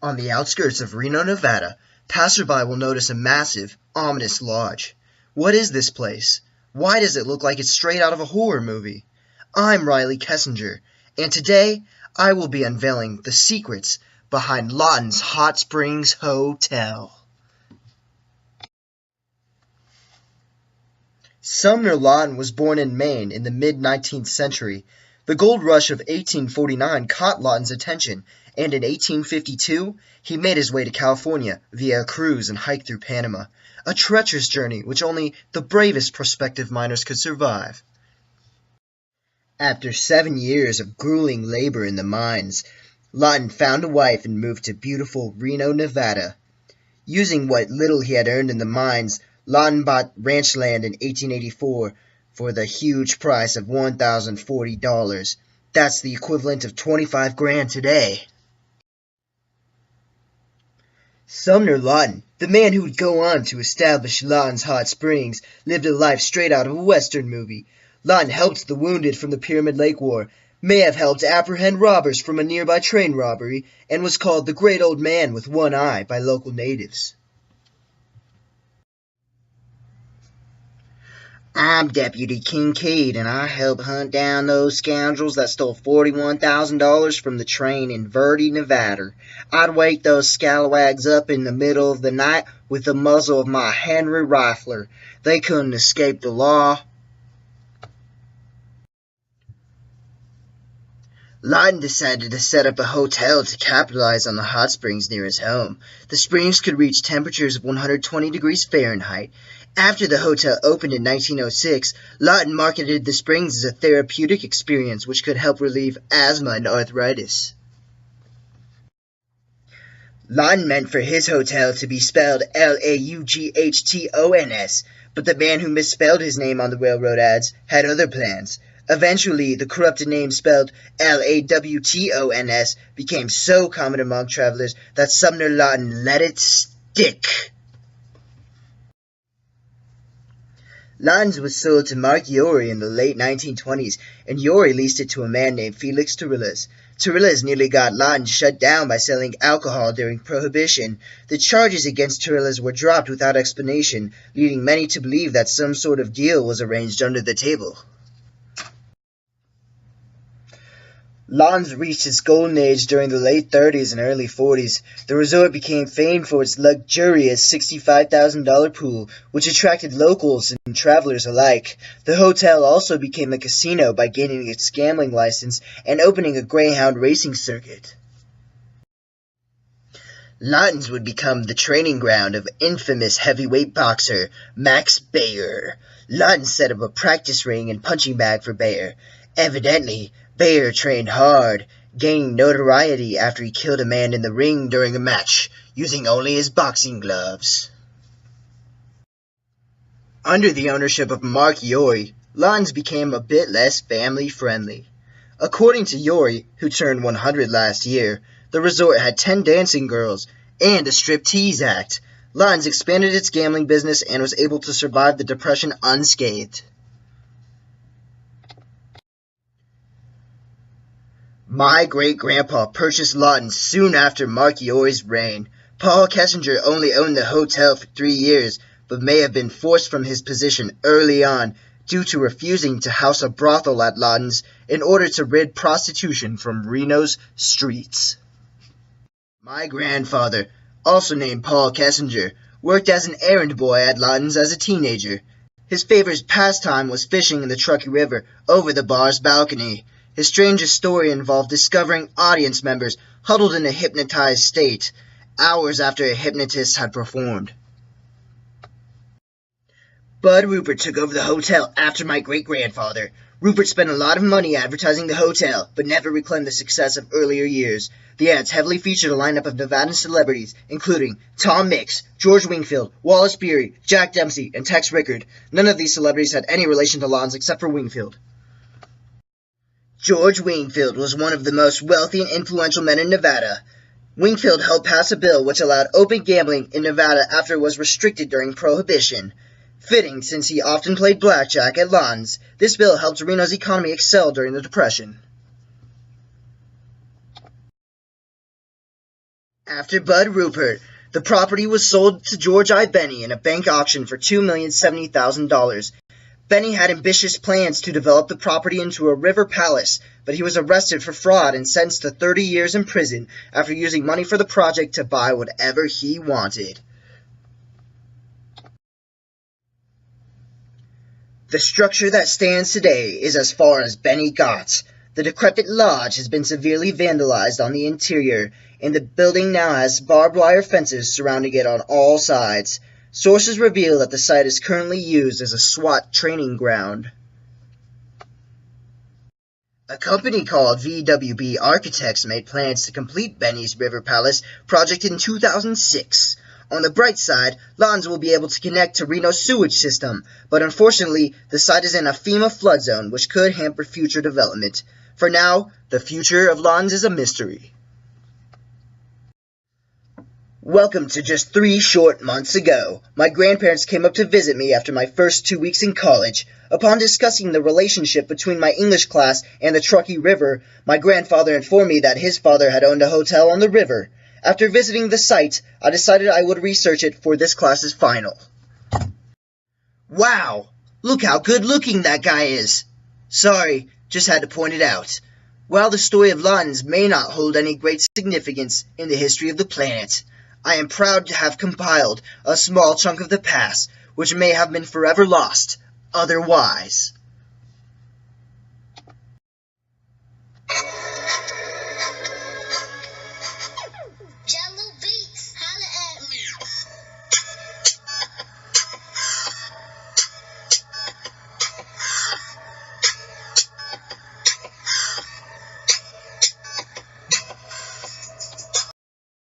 On the outskirts of Reno, Nevada, passerby will notice a massive, ominous lodge. What is this place? Why does it look like it's straight out of a horror movie? I'm Riley Kessinger, and today I will be unveiling the secrets behind Lawton's Hot Springs Hotel. Sumner Lawton was born in Maine in the mid-19th century. The gold rush of 1849 caught Lawton's attention, and in 1852 he made his way to California via a cruise and hike through Panama, a treacherous journey which only the bravest prospective miners could survive. After 7 years of grueling labor in the mines, Lawton found a wife and moved to beautiful Reno, Nevada. Using what little he had earned in the mines, Lawton bought ranch land in 1884 for the huge price of $1,040. That's the equivalent of 25 grand today. Sumner Lawton, the man who would go on to establish Lawton's Hot Springs, lived a life straight out of a Western movie. Lawton helped the wounded from the Pyramid Lake War, may have helped apprehend robbers from a nearby train robbery, and was called the Great Old Man with One Eye by local natives. I'm Deputy Kincaid, and I helped hunt down those scoundrels that stole $41,000 from the train in Verde, Nevada. I'd wake those scalawags up in the middle of the night with the muzzle of my Henry rifler. They couldn't escape the law. Lawton decided to set up a hotel to capitalize on the hot springs near his home. The springs could reach temperatures of 120 degrees Fahrenheit. After the hotel opened in 1906, Lawton marketed the springs as a therapeutic experience which could help relieve asthma and arthritis. Lawton meant for his hotel to be spelled Laughton, but the man who misspelled his name on the railroad ads had other plans. Eventually, the corrupted name spelled Lawtons became so common among travelers that Sumner Lawton let it stick. Lawton's was sold to Mark Yorey in the late 1920s, and Yorey leased it to a man named Felix Torillas. Torillas nearly got Lawton shut down by selling alcohol during Prohibition. The charges against Torillas were dropped without explanation, leading many to believe that some sort of deal was arranged under the table. Lawton's reached its golden age during the late 30s and early 40s. The resort became famed for its luxurious $65,000 pool, which attracted locals and travelers alike. The hotel also became a casino by gaining its gambling license and opening a greyhound racing circuit. Lawton's would become the training ground of infamous heavyweight boxer Max Baer. Lawton set up a practice ring and punching bag for Baer. Evidently, Baer trained hard, gaining notoriety after he killed a man in the ring during a match, using only his boxing gloves. Under the ownership of Mark Yorey, Lawton's became a bit less family-friendly. According to Yorey, who turned 100 last year, the resort had 10 dancing girls and a striptease act. Lawton's expanded its gambling business and was able to survive the Depression unscathed. My great-grandpa purchased Lawton soon after Mark Yorey's reign. Paul Kessinger only owned the hotel for 3 years, but may have been forced from his position early on due to refusing to house a brothel at Lawton's in order to rid prostitution from Reno's streets. My grandfather, also named Paul Kessinger, worked as an errand boy at Lawton's as a teenager. His favorite pastime was fishing in the Truckee River over the bar's balcony. His strangest story involved discovering audience members huddled in a hypnotized state, hours after a hypnotist had performed. Bud Rupert took over the hotel after my great-grandfather. Rupert spent a lot of money advertising the hotel, but never reclaimed the success of earlier years. The ads heavily featured a lineup of Nevadan celebrities, including Tom Mix, George Wingfield, Wallace Beery, Jack Dempsey, and Tex Rickard. None of these celebrities had any relation to Lawton's except for Wingfield. George Wingfield was one of the most wealthy and influential men in Nevada. Wingfield helped pass a bill which allowed open gambling in Nevada after it was restricted during Prohibition. Fitting, since he often played blackjack at Lawton's, this bill helped Reno's economy excel during the Depression. After Bud Rupert, the property was sold to George I. Benny in a bank auction for $2,070,000. Benny had ambitious plans to develop the property into a river palace, but he was arrested for fraud and sentenced to 30 years in prison after using money for the project to buy whatever he wanted. The structure that stands today is as far as Benny got. The decrepit lodge has been severely vandalized on the interior, and the building now has barbed wire fences surrounding it on all sides. Sources reveal that the site is currently used as a SWAT training ground. A company called VWB Architects made plans to complete Benny's River Palace project in 2006. On the bright side, Lawton will be able to connect to Reno's sewage system, but unfortunately, the site is in a FEMA flood zone, which could hamper future development. For now, the future of Lawton is a mystery. Welcome to just 3 short months ago. My grandparents came up to visit me after my first 2 weeks in college. Upon discussing the relationship between my English class and the Truckee River, my grandfather informed me that his father had owned a hotel on the river. After visiting the site, I decided I would research it for this class's final. Wow! Look how good-looking that guy is! Sorry, just had to point it out. While the story of Lawton's may not hold any great significance in the history of the planet, I am proud to have compiled a small chunk of the past, which may have been forever lost otherwise.